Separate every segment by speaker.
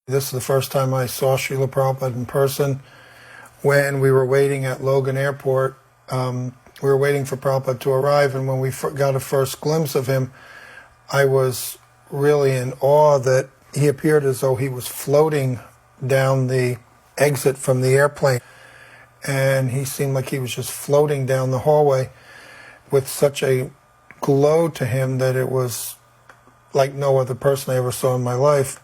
Speaker 1: This is the first time I saw Srila Prabhupada in person. When we were waiting at Logan Airport, we were waiting for Prabhupada to arrive, and when we got a first glimpse of him, I was really in awe that he appeared as though he was floating down the exit from the airplane. And he seemed like he was just floating down the hallway with such a glow to him that it was like no other person I ever saw in my life.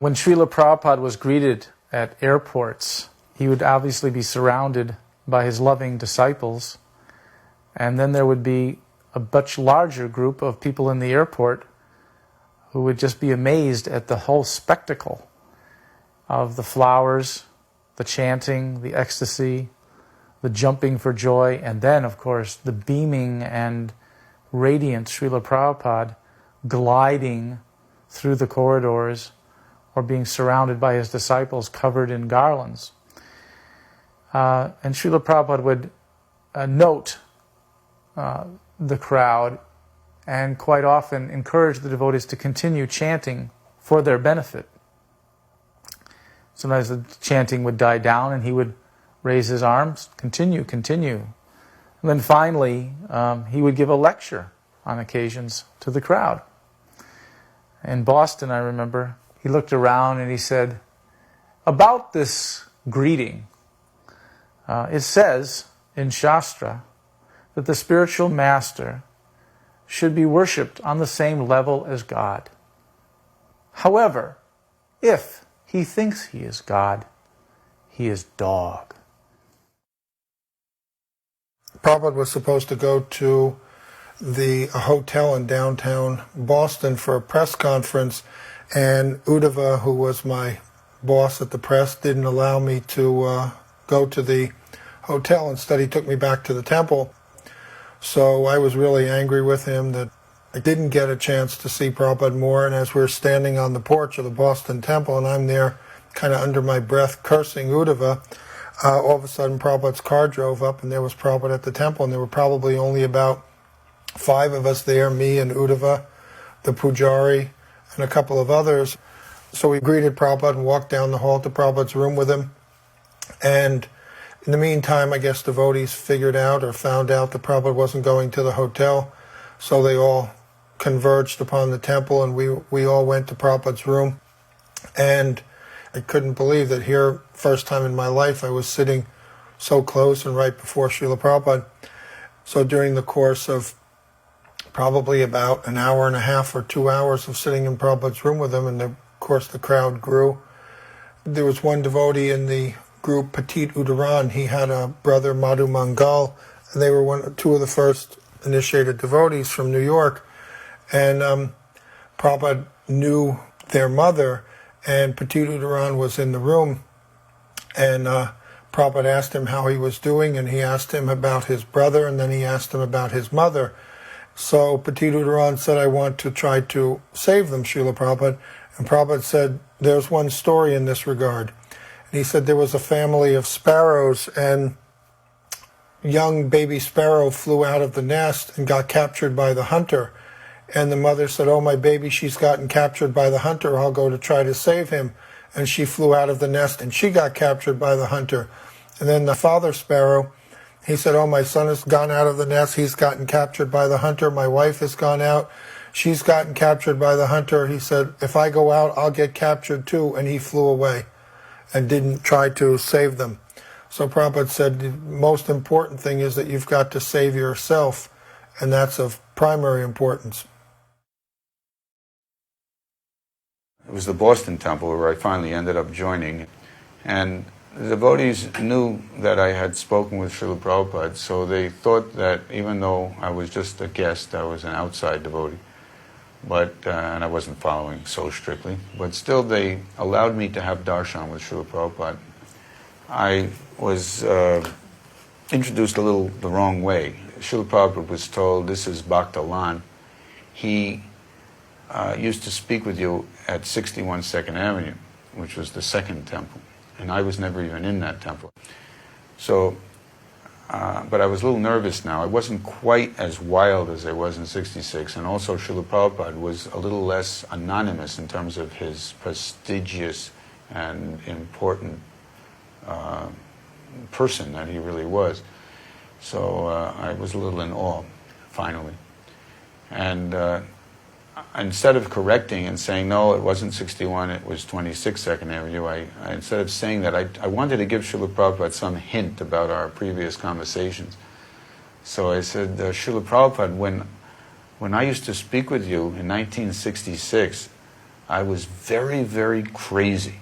Speaker 2: When Srila Prabhupada was greeted at airports, he would obviously be surrounded by his loving disciples, and then there would be a much larger group of people in the airport who would just be amazed at the whole spectacle of the flowers, the chanting, the ecstasy, the jumping for joy, and then, of course, the beaming and radiant Srila Prabhupada gliding through the corridors or being surrounded by his disciples covered in garlands. And Srila Prabhupada would note the crowd and quite often encourage the devotees to continue chanting for their benefit. Sometimes the chanting would die down and he would raise his arms, continue. And then finally, he would give a lecture on occasions to the crowd. In Boston, I remember, he looked around and he said, about this greeting, it says in Shastra that the spiritual master should be worshipped on the same level as God. However, if he thinks he is God, he is dog.
Speaker 1: Prabhupada was supposed to go to a hotel in downtown Boston for a press conference, and Uddhava, who was my boss at the press, didn't allow me to go to the hotel. Instead, he took me back to the temple. So I was really angry with him that I didn't get a chance to see Prabhupada more, and as we're standing on the porch of the Boston temple, and I'm there kind of under my breath cursing Uddhava, all of a sudden Prabhupada's car drove up, and there was Prabhupada at the temple, and there were probably only about 5 of us there, me and Uddhava, the Pujari, and a couple of others. So we greeted Prabhupada and walked down the hall to Prabhupada's room with him. And in the meantime, I guess devotees figured out or found out that Prabhupada wasn't going to the hotel, so they all converged upon the temple, and we all went to Prabhupada's room. And I couldn't believe that here, first time in my life, I was sitting so close and right before Srila Prabhupada. So during the course of probably about an hour and a half or 2 hours of sitting in Prabhupada's room with him, and of course the crowd grew. There was one devotee in the group, Petit Udaran. He had a brother, Madhu Mangal, and they were 2 of the first initiated devotees from New York. And Prabhupada knew their mother, and Petit Udaran was in the room, and Prabhupada asked him how he was doing, and he asked him about his brother, and then he asked him about his mother. So Petit Udaran said, I want to try to save them, Srila Prabhupada. And Prabhupada said, there's one story in this regard. And he said there was a family of sparrows, and young baby sparrow flew out of the nest and got captured by the hunter. And the mother said, oh, my baby, she's gotten captured by the hunter. I'll go to try to save him. And she flew out of the nest, and she got captured by the hunter. And then the father sparrow, he said, oh, my son has gone out of the nest. He's gotten captured by the hunter. My wife has gone out. She's gotten captured by the hunter. He said, if I go out, I'll get captured too. And he flew away and didn't try to save them. So Prabhupada said, the most important thing is that you've got to save yourself, and that's of primary importance.
Speaker 3: It was the Boston temple where I finally ended up joining. And the devotees knew that I had spoken with Srila Prabhupada, so they thought that even though I was just a guest, I was an outside devotee, but and I wasn't following so strictly, but still they allowed me to have darshan with Srila Prabhupada. I was introduced a little the wrong way. Srila Prabhupada was told, this is Bhaktalan. He used to speak with you at 61 2nd Avenue, which was the second temple. And I was never even in that temple. So but I was a little nervous now. I wasn't quite as wild as I was in '66, and also Srila Prabhupada was a little less anonymous in terms of his prestigious and important person that he really was. So I was a little in awe, finally. And instead of correcting and saying, no, it wasn't 61, it was 26 Second Avenue, I instead of saying that, I wanted to give Srila Prabhupada some hint about our previous conversations. So I said, Srila Prabhupada, when I used to speak with you in 1966, I was very, very crazy.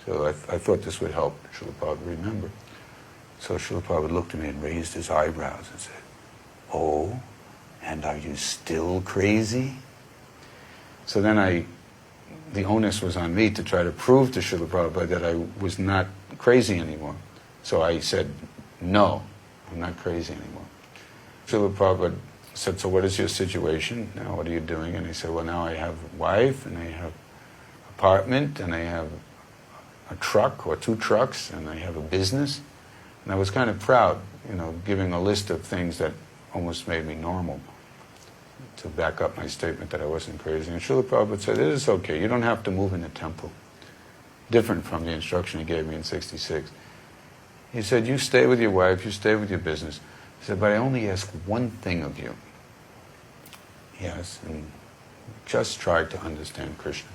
Speaker 3: So I thought this would help Srila Prabhupada remember. So Srila Prabhupada looked at me and raised his eyebrows and said, oh, and are you still crazy? So then the onus was on me to try to prove to Srila Prabhupada that I was not crazy anymore. So I said, no, I'm not crazy anymore. Srila Prabhupada said, so what is your situation? Now what are you doing? And I said, well, now I have a wife, and I have apartment, and I have a truck or 2 trucks, and I have a business. And I was kind of proud, giving a list of things that almost made me normal, to back up my statement that I wasn't crazy. And Srila Prabhupada said, it is okay, you don't have to move in the temple. Different from the instruction he gave me in '66. He said, you stay with your wife, you stay with your business. He said, but I only ask one thing of you. Yes, and just try to understand Krishna.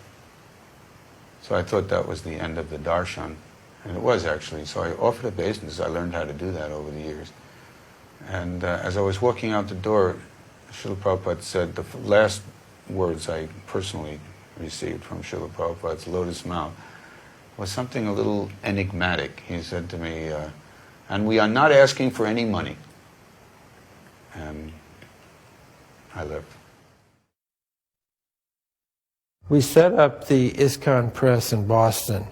Speaker 3: So I thought that was the end of the darshan, and it was actually. So I offered obeisance. I learned how to do that over the years. And as I was walking out the door, Srila Prabhupada said, the last words I personally received from Srila Prabhupada's lotus mouth was something a little enigmatic. He said to me, and we are not asking for any money. And I left.
Speaker 4: We set up the ISKCON press in Boston.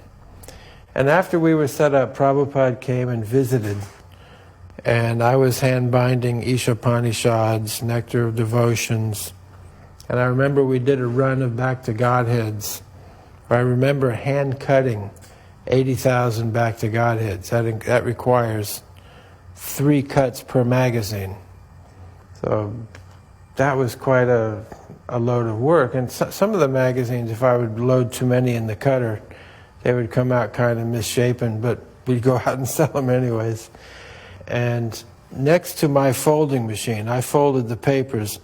Speaker 4: And after we were set up, Prabhupada came and visited. And I was hand-binding Ishopanishads, Nectar of Devotions. And I remember we did a run of Back to Godheads. I remember hand-cutting 80,000 Back to Godheads. That requires 3 cuts per magazine. So that was quite a load of work. And some of the magazines, if I would load too many in the cutter, they would come out kind of misshapen, but we'd go out and sell them anyways. And next to my folding machine, I folded the papers,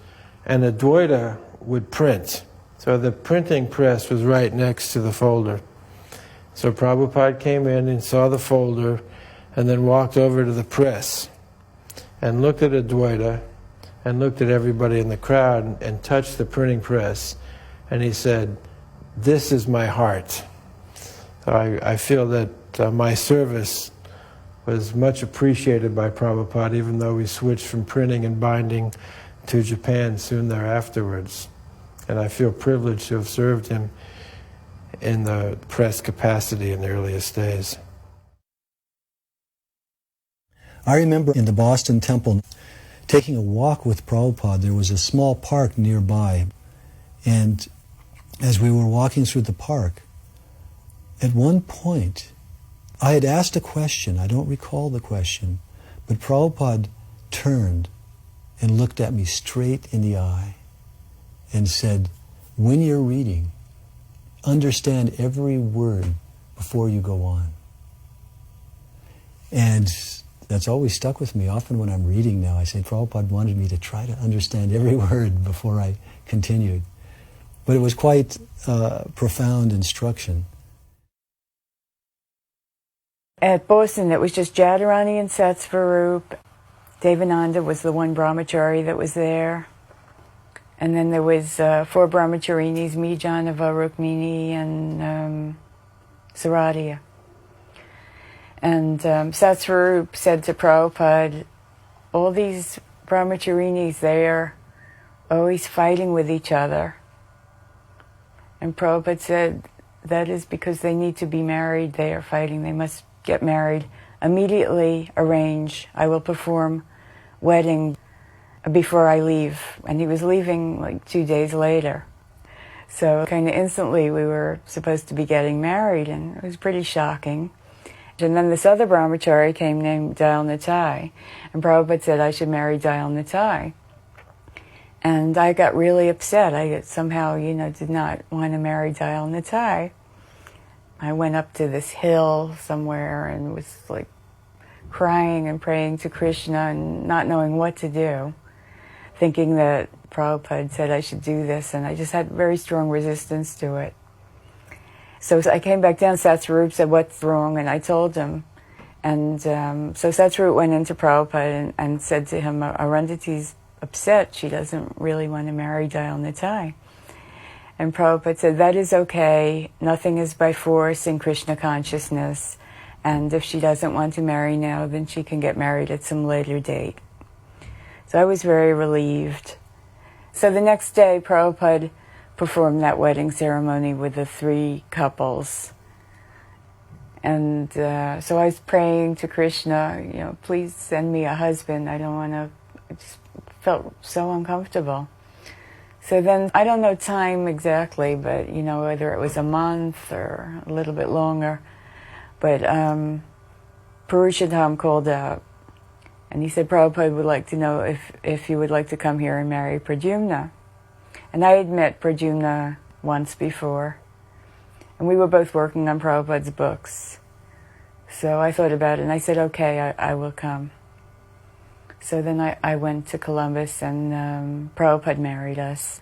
Speaker 4: and a Dwaita would print. So the printing press was right next to the folder. So Prabhupada came in and saw the folder, and then walked over to the press, and looked at a Dwaita, and looked at everybody in the crowd, and touched the printing press, and he said, "This is my heart." So I feel that my service was much appreciated by Prabhupada, even though we switched from printing and binding to Japan soon thereafterwards. And I feel privileged to have served him in the press capacity in the earliest days.
Speaker 5: I remember in the Boston Temple taking a walk with Prabhupada. There was a small park nearby, and as we were walking through the park, at one point I had asked a question. I don't recall the question, but Prabhupada turned and looked at me straight in the eye and said, "When you're reading, understand every word before you go on." And that's always stuck with me. Often when I'm reading now, I say, Prabhupada wanted me to try to understand every word before I continued. But it was quite profound instruction.
Speaker 6: At Boston, it was just Jadharani and Satsvarup. Devananda was the one brahmachari that was there. And then there was 4 brahmacharinis, Mijanava, Rukmini, and Saradya. And Satsvarup said to Prabhupada, all these brahmacharinis, they're always fighting with each other. And Prabhupada said, that is because they need to be married. They are fighting. They must get married. Immediately arrange. I will perform wedding before I leave. And he was leaving like 2 days later. So kind of instantly we were supposed to be getting married, and it was pretty shocking. And then this other brahmachari came named Dayal Nitai, and Prabhupada said I should marry Dayal Nitai. And I got really upset. I somehow, did not want to marry Dayal Nitai. I went up to this hill somewhere and was like crying and praying to Krishna and not knowing what to do, thinking that Prabhupada said I should do this, and I just had very strong resistance to it. So I came back down, Satsvarup said, "What's wrong?" And I told him. And so Satsvarup went into Prabhupada and said to him, Arundhati's upset. She doesn't really want to marry Dayal Nitai. And Prabhupada said, that is okay. Nothing is by force in Krishna consciousness. And if she doesn't want to marry now, then she can get married at some later date. So I was very relieved. So the next day, Prabhupada performed that wedding ceremony with the 3 couples. And so I was praying to Krishna, please send me a husband. I don't want to, I just felt so uncomfortable. So then, I don't know time exactly, but whether it was a month or a little bit longer, but Purushottam called out, and he said Prabhupada would like to know if you would like to come here and marry Pradyumna. And I had met Pradyumna once before, and we were both working on Prabhupada's books. So I thought about it, and I said, okay, I will come. So then I went to Columbus, and Prabhupada married us.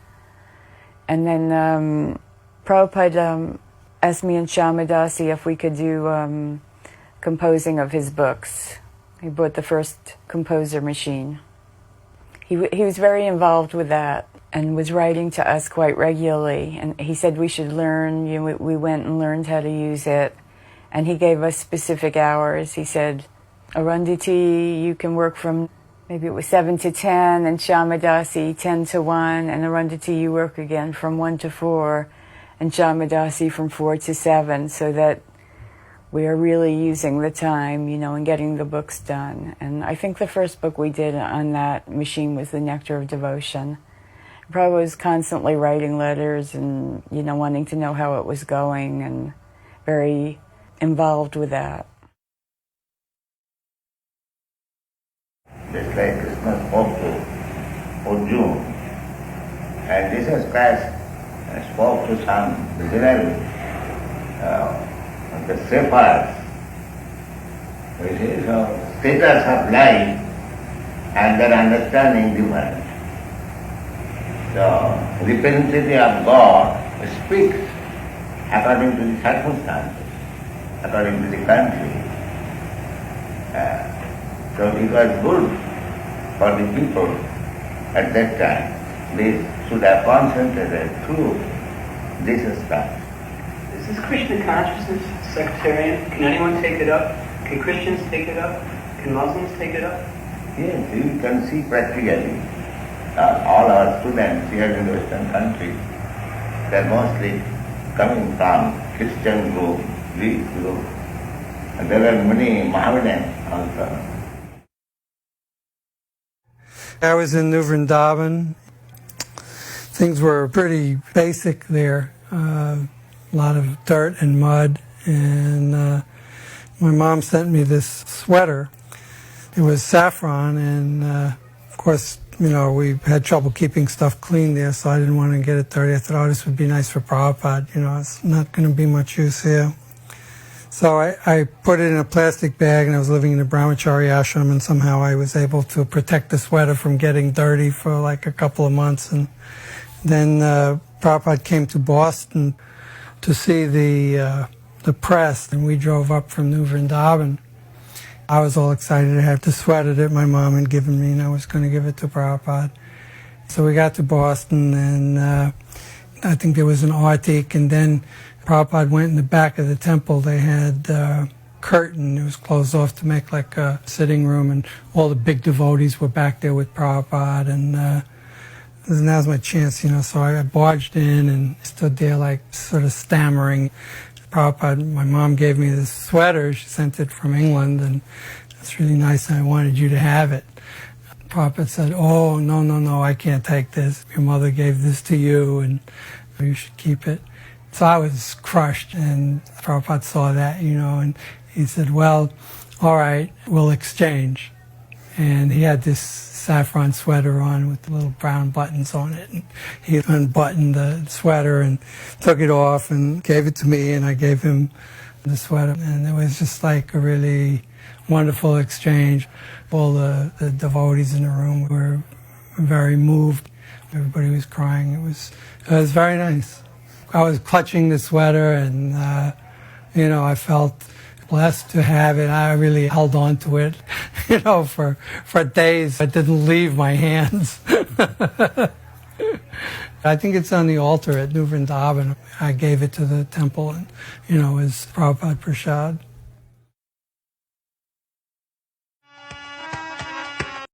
Speaker 6: And then Prabhupada asked me and Shamadasi if we could do composing of his books. He bought the first composer machine. He was very involved with that and was writing to us quite regularly. And he said we should learn. We went and learned how to use it. And he gave us specific hours. He said, Arundhati, you can work from, maybe it was 7 to 10, and Shamadasi 10 to 1, and Arundhati, you work again from 1 to 4, and Shamadasi from 4 to 7, so that we are really using the time, and getting the books done. And I think the first book we did on that machine was The Nectar of Devotion. Prabhupada was constantly writing letters and, wanting to know how it was going, and very involved with that.
Speaker 7: Just like Krishna spoke to Arjuna, and Jesus Christ spoke to some Missionary, the shepherds, which is a status of life and their understanding different. The representative of God speaks according to the circumstances, according to the country. So it was good for the people at that time. They should have concentrated through Jesus Christ.
Speaker 8: Is this Krishna consciousness sectarian? Can anyone take it up? Can Christians take it up? Can Muslims take it up?
Speaker 7: Yes, you can see practically all our students here in the Western country, they are mostly coming from Christian group, Greek group. And there are many Mohammedans also.
Speaker 9: I was in New Vrindavan. Things were pretty basic there. A lot of dirt and mud. And my mom sent me this sweater. It was saffron, and of course, we had trouble keeping stuff clean there, so I didn't want to get it dirty. I thought, this would be nice for Prabhupada. It's not going to be much use here. So I put it in a plastic bag, and I was living in a brahmachari ashram, and somehow I was able to protect the sweater from getting dirty for like a couple of months. And then Prabhupada came to Boston to see the press, and we drove up from New Vrindavan. I was all excited to have the sweater that my mom had given me, and I was going to give it to Prabhupada. So we got to Boston, and I think there was an artik, and then Prabhupada went in the back of the temple. They had a curtain. It was closed off to make like a sitting room, and all the big devotees were back there with Prabhupada, and now's my chance, so I barged in and stood there like sort of stammering. Prabhupada, my mom gave me this sweater. She sent it from England, and it's really nice, and I wanted you to have it. Prabhupada said, oh, no, I can't take this. Your mother gave this to you, and you should keep it. So I was crushed, and Prabhupada saw that, and he said, well, all right, we'll exchange. And he had this saffron sweater on with the little brown buttons on it. And he unbuttoned the sweater and took it off and gave it to me, and I gave him the sweater. And it was just like a really wonderful exchange. All the devotees in the room were very moved. Everybody was crying. It was very nice. I was clutching the sweater, and I felt blessed to have it. I really held on to it, for days. It didn't leave my hands. I think it's on the altar at New Vrindavan. I gave it to the temple, and as Prabhupada Prasad.